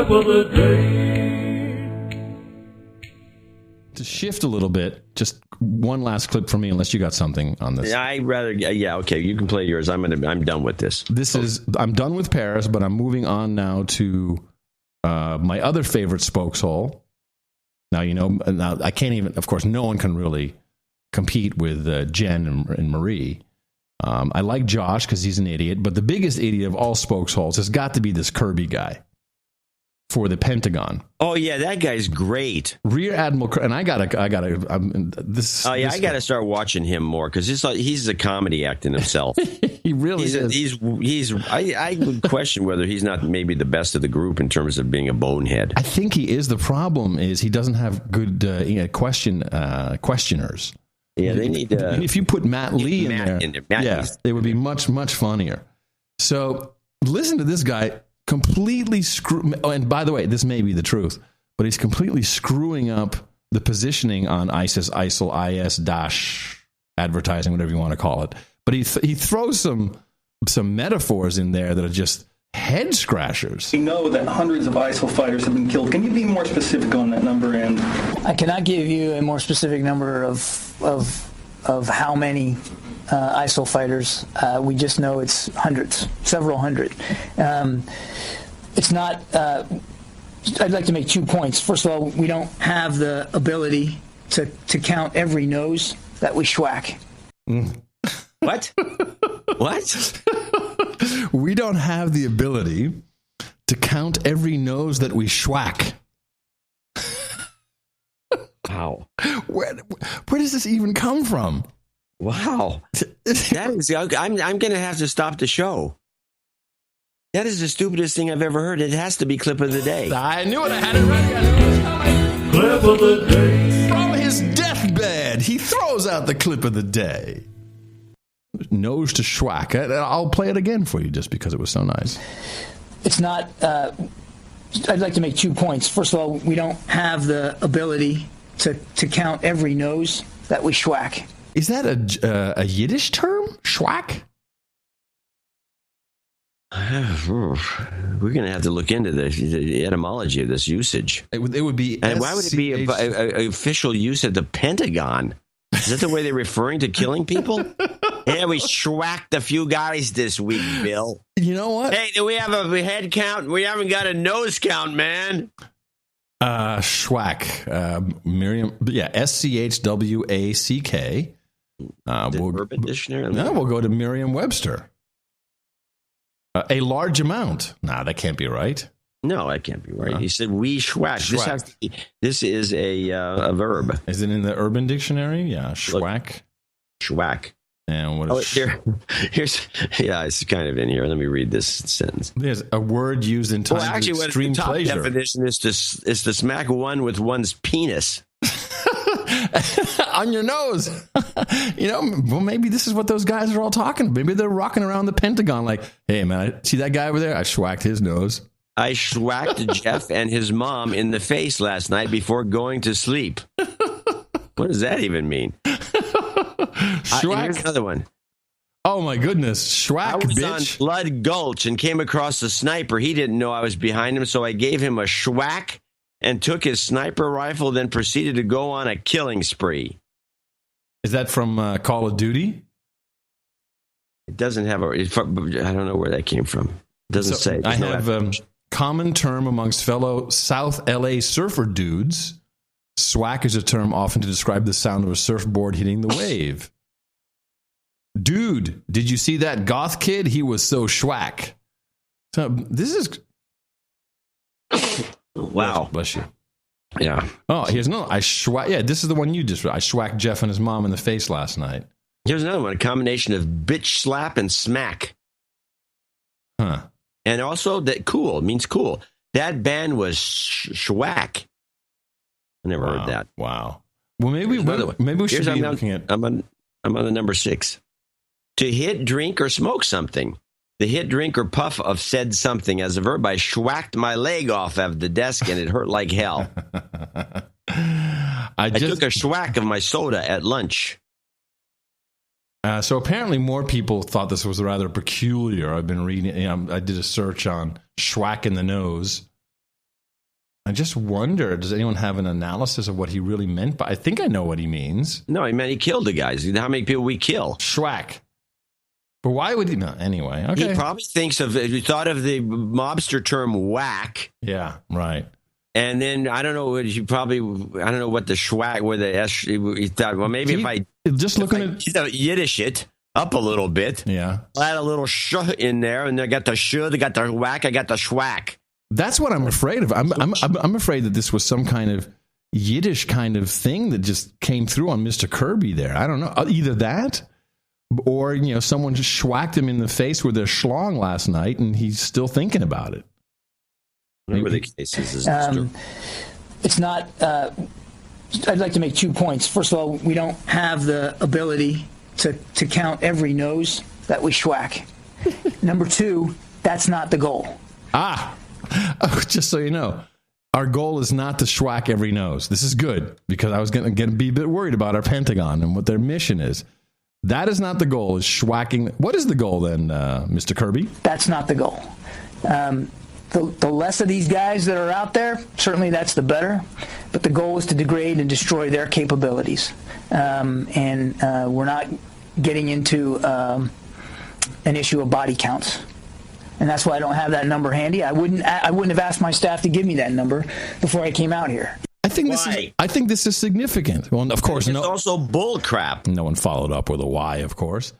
Clip of the day. To shift a little bit, just one last clip from me, unless you got something on this. Okay, you can play yours. I'm done with this. I'm done with Paris, but I'm moving on now to my other favorite spokeshole. Now, I can't even, of course, no one can really compete with Jen and Marie. I like Josh because he's an idiot, but the biggest idiot of all spokesholes has got to be this Kirby guy for the Pentagon. Oh yeah, that guy's great. Rear Admiral, and I gotta start watching him more because he's a comedy act in himself. He really is. I would question whether he's not maybe the best of the group in terms of being a bonehead. I think he is. The problem is he doesn't have good questioners. Yeah, they need. If you put Matt Lee in there, it would be much, much funnier. So listen to this guy completely screw. Oh, and by the way, this may be the truth, but he's completely screwing up the positioning on ISIS, ISIL, IS dash advertising, whatever you want to call it. But he throws some metaphors in there that are just head scratchers. We know that hundreds of ISIL fighters have been killed. Can you be more specific on that number? And I cannot give you a more specific number of how many ISIL fighters. We just know it's hundreds, several hundred. It's not. I'd like to make 2 points. First of all, we don't have the ability to count every nose that we schwack. What? What? We don't have the ability to count every nose that we schwack. Wow. Where does this even come from? Wow. That is, I'm going to have to stop the show. That is the stupidest thing I've ever heard. It has to be Clip of the Day. I knew it. I had it ready. I knew it was coming. Clip of the day. From his deathbed, he throws out the Clip of the Day. Nose to schwack. I'll play it again for you just because it was so nice. It's not. I'd like to make 2 points. First of all, we don't have the ability to count every nose that we schwack. Is that a Yiddish term? Schwack? We're going to have to look into the etymology of this usage. It would be. And why would it be an official use at the Pentagon? Is that the way they're referring to killing people? Yeah, we schwacked a few guys this week, Bill. You know what? Hey, do we have a head count? We haven't got a nose count, man. Schwack. Merriam. Yeah, SCHWACK. Urban Dictionary? No, we'll go to Merriam-Webster. A large amount. Nah, that can't be right. No, that can't be right. He said we schwack. This is a verb. Is it in the Urban Dictionary? Yeah, schwack. Schwack. And what is it's kind of in here. Let me read this sentence. There's a word used in times of extreme the top pleasure. Definition is to smack one with one's penis. On your nose. Well, maybe this is what those guys are all talking about. Maybe they're rocking around the Pentagon like, hey, man, see that guy over there? I schwacked his nose. I schwacked Jeff and his mom in the face last night before going to sleep. What does that even mean? Here's another one. Oh, my goodness. Schwack, I was bitch. on Blood Gulch and came across a sniper. He didn't know I was behind him, so I gave him a schwack and took his sniper rifle, then proceeded to go on a killing spree. Is that from Call of Duty? It doesn't have I don't know where that came from. It doesn't say. I have common term amongst fellow South LA surfer dudes. Schwack is a term often to describe the sound of a surfboard hitting the wave. Dude, did you see that goth kid? He was so schwack. So this is... Wow. Bless you. Yeah. Oh, here's another. Yeah, this is the one you just read. I schwacked Jeff and his mom in the face last night. Here's another one. A combination of bitch slap and smack. Huh. And also that cool means cool. That band was Schwack. I never heard that. Wow. Well, maybe we should be looking at... I'm on the number 6. To hit, drink, or smoke something. The hit, drink, or puff of said something. As a verb, I schwacked my leg off of the desk and it hurt like hell. I took a schwack of my soda at lunch. So apparently more people thought this was rather peculiar. I've been reading, I did a search on schwack in the nose. I just wonder, does anyone have an analysis of what he really meant? But I think I know what he means. No, he meant he killed the guys. How many people we kill? Schwack. But why would he? No, anyway, okay. He probably thinks of, you thought of the mobster term whack. Yeah, right. And then, I don't know, I don't know what the schwack, where the S, he thought, well, maybe if I Yiddish it up a little bit. Yeah. Add a little sh in there, and they got the sh, they got the whack, I got the schwack. That's what I'm afraid of. I'm afraid that this was some kind of Yiddish kind of thing that just came through on Mr. Kirby there. I don't know. Either that, or someone just schwacked him in the face with their schlong last night, and he's still thinking about it. Whatever the case is it's not. I'd like to make 2 points. First of all, we don't have the ability to count every nose that we schwack. Number 2, that's not the goal. Oh, just so you know, our goal is not to schwack every nose. This is good, because I was going to be a bit worried about our Pentagon and what their mission is. That is not the goal, is schwacking. What is the goal then, Mr. Kirby? That's not the goal. The less of these guys that are out there, certainly that's the better. But the goal is to degrade and destroy their capabilities. And we're not getting into an issue of body counts. And that's why I don't have that number handy. I wouldn't have asked my staff to give me that number before I came out here. I think this is significant. Well, of course, it's also bull crap. No one followed up with a why, of course.